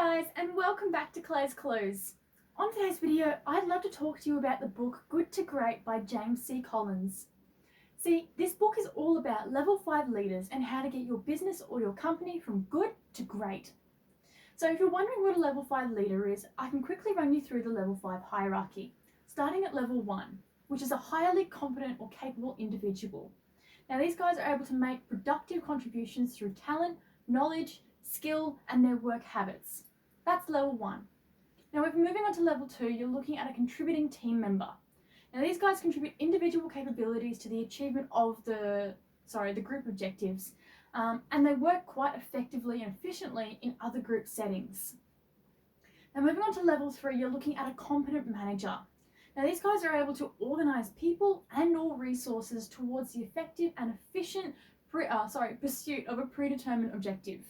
Guys, and welcome back to Claire's Clues. On today's video, I'd love to talk to you about the book Good to Great by James C. Collins. See, this book is all about level 5 leaders and how to get your business or your company from good to great. So if you're wondering what a level 5 leader is, I can quickly run you through the level 5 hierarchy, starting at level 1, which is a highly competent or capable individual. Now these guys are able to make productive contributions through talent, knowledge, skill, and their work habits. That's level 1. Now if we're moving on to level 2, you're looking at a contributing team member. Now these guys contribute individual capabilities to the achievement of the group objectives, and they work quite effectively and efficiently in other group settings. Now moving on to level 3, you're looking at a competent manager. Now these guys are able to organise people and or resources towards the effective and efficient pursuit of a predetermined objective.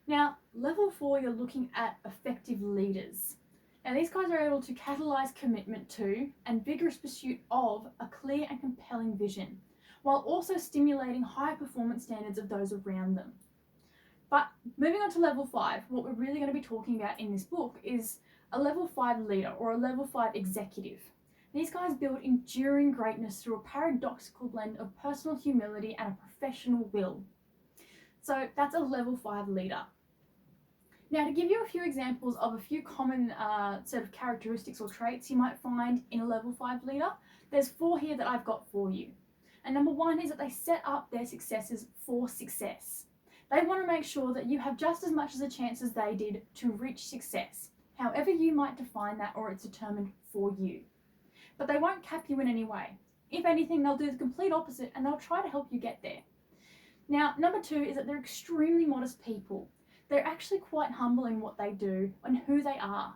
Now, level 4, you're looking at effective leaders. Now, these guys are able to catalyse commitment to and vigorous pursuit of a clear and compelling vision, while also stimulating high performance standards of those around them. But moving on to level 5, what we're really going to be talking about in this book is a level 5 leader or a level 5 executive. These guys build enduring greatness through a paradoxical blend of personal humility and a professional will. So that's a level 5 leader. Now, to give you a few examples of a few common sort of characteristics or traits you might find in a level 5 leader, there's 4 here that I've got for you. And number 1 is that they set up their successors for success. They want to make sure that you have just as much as a chance as they did to reach success, however you might define that or it's determined for you. But they won't cap you in any way. If anything, they'll do the complete opposite and they'll try to help you get there. Now, number 2 is that they're extremely modest people. They're actually quite humble in what they do and who they are.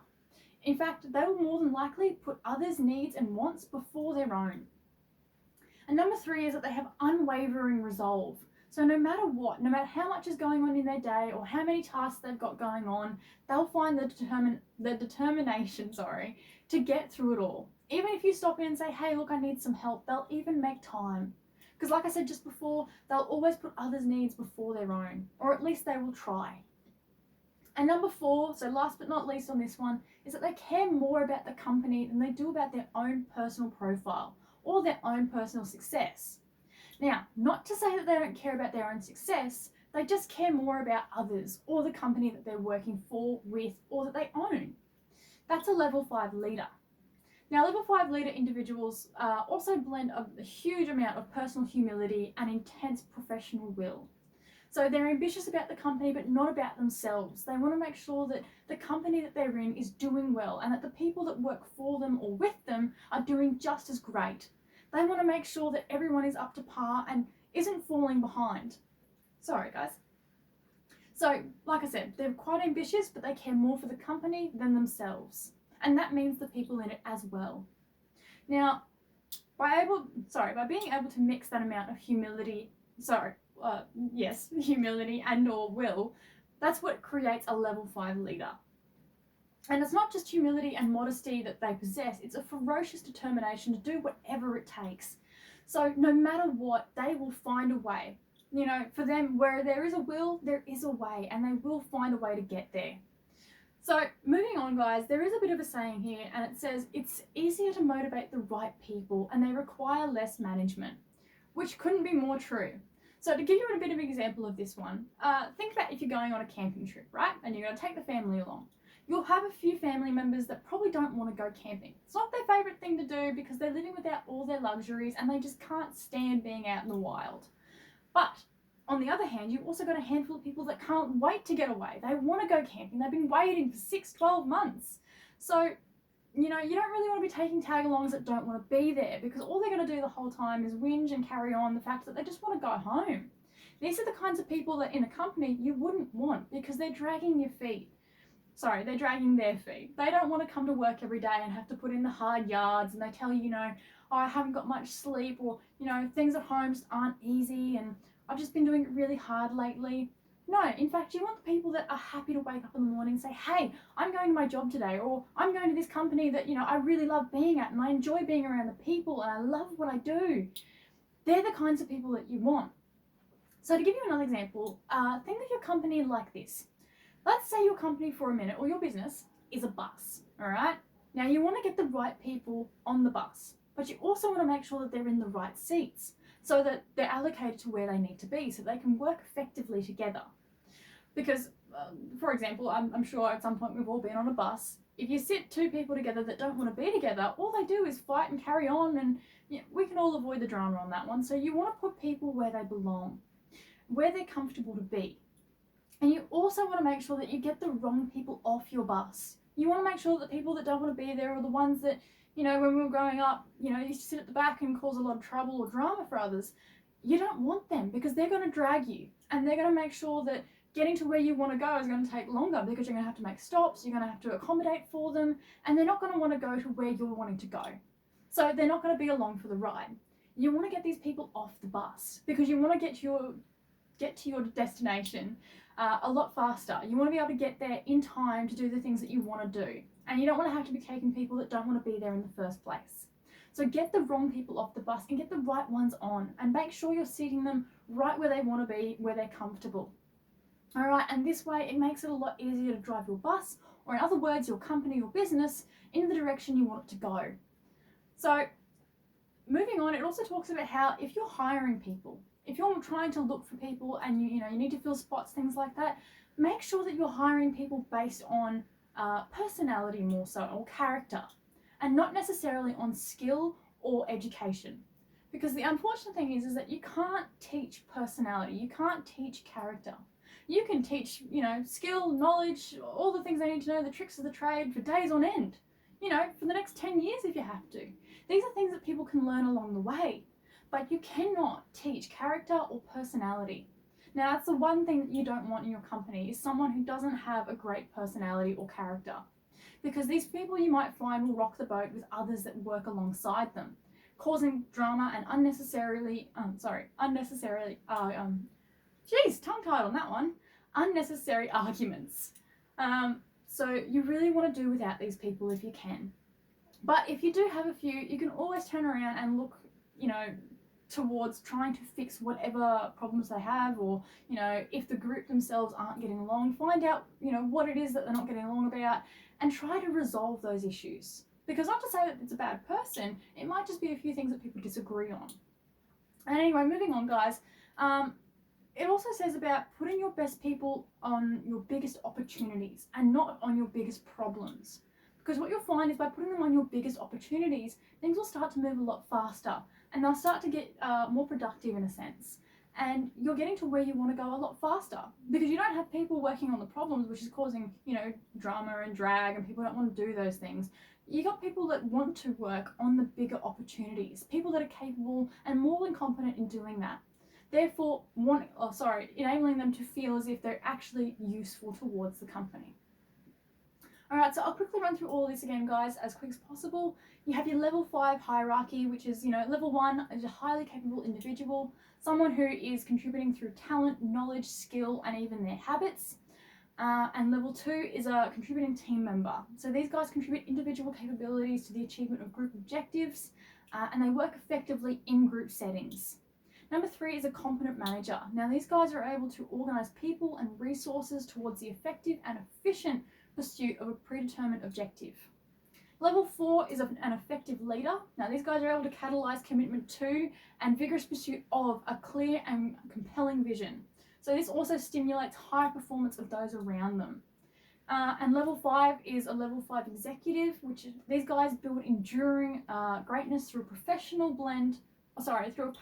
In fact, they will more than likely put others' needs and wants before their own. And number 3 is that they have unwavering resolve. So no matter what, no matter how much is going on in their day or how many tasks they've got going on, they'll find the determination to get through it all. Even if you stop in and say, hey, look, I need some help, they'll even make time. Because like I said just before, they'll always put others' needs before their own, or at least they will try. And number 4, so last but not least on this one, is that they care more about the company than they do about their own personal profile or their own personal success. Now, not to say that they don't care about their own success, they just care more about others or the company that they're working for, with, or that they own. That's a level 5 leader. Now, level 5 leader individuals also blend a huge amount of personal humility and intense professional will. So they're ambitious about the company, but not about themselves. They want to make sure that the company that they're in is doing well and that the people that work for them or with them are doing just as great. They want to make sure that everyone is up to par and isn't falling behind. Sorry, guys. So, like I said, they're quite ambitious, but they care more for the company than themselves. And that means the people in it as well. Now, by being able to mix that amount of humility and or will, that's what creates a level 5 leader. And it's not just humility and modesty that they possess, it's a ferocious determination to do whatever it takes. So no matter what, they will find a way. You know, for them, where there is a will, there is a way, and they will find a way to get there. So moving on, guys, there is a bit of a saying here, and it says it's easier to motivate the right people and they require less management, which couldn't be more true. So to give you a bit of an example of this one, think about if you're going on a camping trip, right? And you're going to take the family along. You'll have a few family members that probably don't want to go camping. It's not their favourite thing to do because they're living without all their luxuries and they just can't stand being out in the wild. But on the other hand, you've also got a handful of people that can't wait to get away. They want to go camping. They've been waiting for 6-12 months. So, you know, you don't really want to be taking tag-alongs that don't want to be there because all they're going to do the whole time is whinge and carry on the fact that they just want to go home. These are the kinds of people that in a company you wouldn't want because they're dragging their feet. They don't want to come to work every day and have to put in the hard yards and they tell you, oh, I haven't got much sleep or, things at home just aren't easy and I've just been doing it really hard lately. No, in fact, you want the people that are happy to wake up in the morning and say, hey, I'm going to my job today, or I'm going to this company that, I really love being at and I enjoy being around the people and I love what I do. They're the kinds of people that you want. So to give you another example, think of your company like this. Let's say your company for a minute, or your business, is a bus, all right? Now you want to get the right people on the bus, but you also want to make sure that they're in the right seats so that they're allocated to where they need to be so they can work effectively together. Because, for example, I'm sure at some point we've all been on a bus. If you sit two people together that don't want to be together, all they do is fight and carry on, and we can all avoid the drama on that one. So you want to put people where they belong, where they're comfortable to be. And you also want to make sure that you get the wrong people off your bus. You want to make sure that the people that don't want to be there are the ones that, when we were growing up, used to sit at the back and cause a lot of trouble or drama for others. You don't want them, because they're going to drag you, and they're going to make sure that getting to where you want to go is going to take longer, because you're going to have to make stops, you're going to have to accommodate for them, and they're not going to want to go to where you're wanting to go. So they're not going to be along for the ride. You want to get these people off the bus, because you want to get to your destination a lot faster. You want to be able to get there in time to do the things that you want to do, and you don't want to have to be taking people that don't want to be there in the first place. So get the wrong people off the bus and get the right ones on, and make sure you're seating them right where they want to be, where they're comfortable. All right, and this way it makes it a lot easier to drive your bus, or in other words, your company or business, in the direction you want it to go. So moving on, it also talks about how if you're hiring people, if you're trying to look for people and you need to fill spots, things like that, make sure that you're hiring people based on personality more so, or character, and not necessarily on skill or education. Because the unfortunate thing is that you can't teach personality, you can't teach character. You can teach, skill, knowledge, all the things they need to know, the tricks of the trade for days on end, for the next 10 years if you have to. These are things that people can learn along the way, but you cannot teach character or personality. Now, that's the one thing that you don't want in your company, is someone who doesn't have a great personality or character. Because these people you might find will rock the boat with others that work alongside them, causing drama and tongue-tied on that one, unnecessary arguments. So you really want to do without these people if you can. But if you do have a few, you can always turn around and look, towards trying to fix whatever problems they have, or, if the group themselves aren't getting along, find out, what it is that they're not getting along about, and try to resolve those issues. Because not to say that it's a bad person, it might just be a few things that people disagree on. And anyway, moving on, guys. It also says about putting your best people on your biggest opportunities and not on your biggest problems. Because what you'll find is by putting them on your biggest opportunities, things will start to move a lot faster, and they'll start to get more productive in a sense. And you're getting to where you want to go a lot faster, because you don't have people working on the problems, which is causing, drama and drag, and people don't want to do those things. You got people that want to work on the bigger opportunities, people that are capable and more than competent in doing that. Therefore, enabling them to feel as if they're actually useful towards the company. All right, so I'll quickly run through all this again, guys, as quick as possible. You have your level 5 hierarchy, which is, level 1 is a highly capable individual, someone who is contributing through talent, knowledge, skill, and even their habits. And level 2 is a contributing team member. So these guys contribute individual capabilities to the achievement of group objectives, and they work effectively in group settings. Number 3 is a competent manager. Now, these guys are able to organize people and resources towards the effective and efficient pursuit of a predetermined objective. Level 4 is an effective leader. Now, these guys are able to catalyze commitment to and vigorous pursuit of a clear and compelling vision. So this also stimulates high performance of those around them. And level 5 is a level 5 executive, which these guys build enduring greatness through a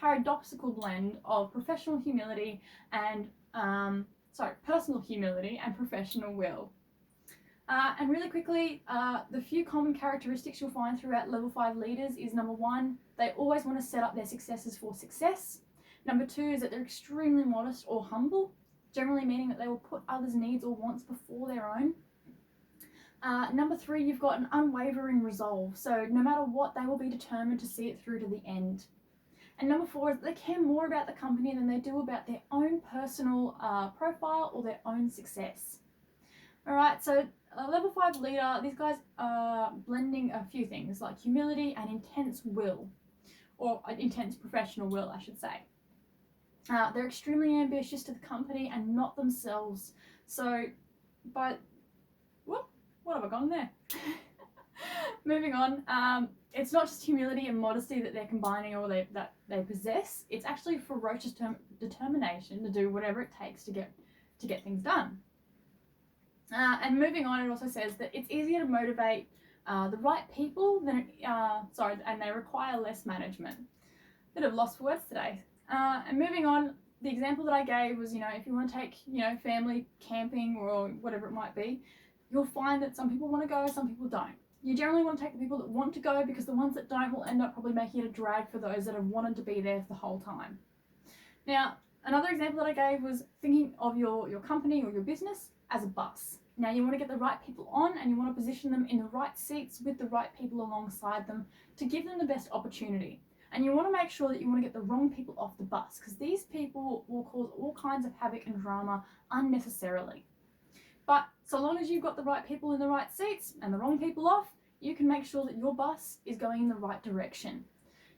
paradoxical blend of professional humility and personal humility and professional will. And really quickly, the few common characteristics you'll find throughout level 5 leaders is, number 1, they always want to set up their successors for success. Number 2 is that they're extremely modest or humble, generally meaning that they will put others' needs or wants before their own. Number 3, you've got an unwavering resolve. So no matter what, they will be determined to see it through to the end. And number 4 is that they care more about the company than they do about their own personal profile or their own success. All right, so level 5 leader, these guys are blending a few things like humility and intense will, or intense professional will, I should say. They're extremely ambitious to the company and not themselves. So but what have I gone there? Moving on, it's not just humility and modesty that they're combining or that they possess. It's actually ferocious determination to do whatever it takes to get things done. And moving on, it also says that it's easier to motivate the right people and they require less management. Bit of lost for words today. And moving on, the example that I gave was, if you want to take, family camping or whatever it might be, you'll find that some people want to go, some people don't. You generally want to take the people that want to go, because the ones that don't will end up probably making it a drag for those that have wanted to be there for the whole time. Now, another example that I gave was thinking of your company or your business as a bus. Now, you want to get the right people on, and you want to position them in the right seats with the right people alongside them to give them the best opportunity. And you want to make sure that you want to get the wrong people off the bus, because these people will cause all kinds of havoc and drama unnecessarily. But so long as you've got the right people in the right seats and the wrong people off, you can make sure that your bus is going in the right direction.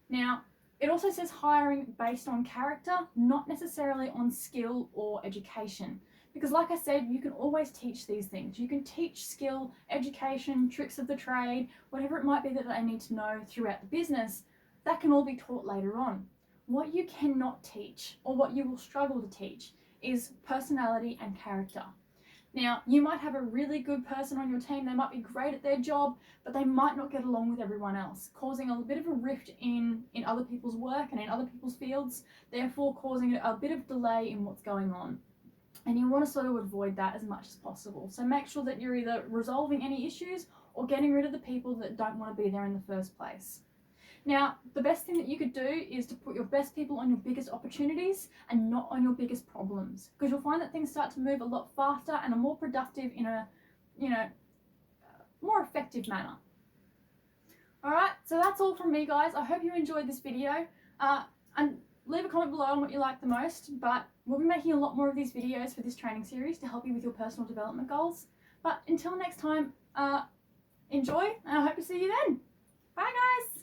Now, it also says hiring based on character, not necessarily on skill or education. Because like I said, you can always teach these things. You can teach skill, education, tricks of the trade, whatever it might be that they need to know throughout the business. That can all be taught later on. What you cannot teach, or what you will struggle to teach, is personality and character. Now, you might have a really good person on your team, they might be great at their job, but they might not get along with everyone else, causing a bit of a rift in other people's work and in other people's fields, therefore causing a bit of delay in what's going on. And you want to sort of avoid that as much as possible. So make sure that you're either resolving any issues or getting rid of the people that don't want to be there in the first place. Now, the best thing that you could do is to put your best people on your biggest opportunities and not on your biggest problems, because you'll find that things start to move a lot faster and are more productive in a, more effective manner. Alright, so that's all from me, guys. I hope you enjoyed this video. And leave a comment below on what you like the most, but we'll be making a lot more of these videos for this training series to help you with your personal development goals. But until next time, enjoy, and I hope to see you then. Bye, guys!